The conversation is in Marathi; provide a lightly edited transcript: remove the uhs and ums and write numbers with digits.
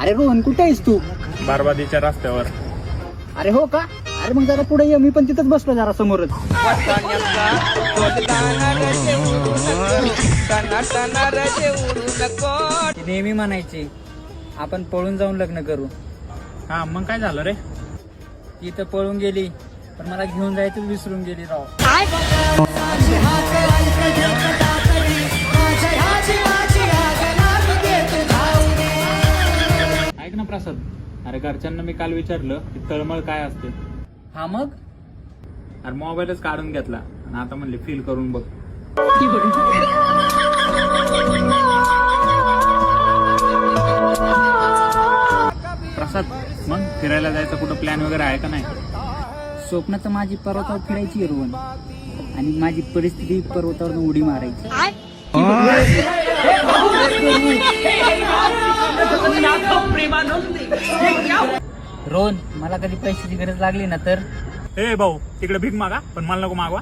अरे रोहन कुठे आहेस तू? बारबादीच्या रस्त्यावर. अरे हो का? अरे मग जरा पुढे ये, मी पण तिथंच बसलो जरा समोरच. ते नेहमी म्हणायचे आपण पळून जाऊन लग्न करू. हा मग काय झालं रे? ती तर पळून गेली, पण मला घेऊन जायचं विसरून गेली राव. ऐक ना प्रसाद, अरे घरच्यांना मी काल विचारलं की तळमळ काय असते. हा मग? अरे मोबाईलच काढून घेतला आणि आता म्हणले फील करून बघ. प्रसाद, मग फिरायला जायचं कुठं प्लॅन वगैरे आहे का नाही? स्वप्न तर माझी पर्वतावर फिरायची रोहन, आणि माझी परिस्थिती पर्वतावर उडी मारायची. रोहन, मला कधी पैशाची गरज लागली ना तर ए भाऊ, तिकडे भीक मागा, पण मला नको मागवा.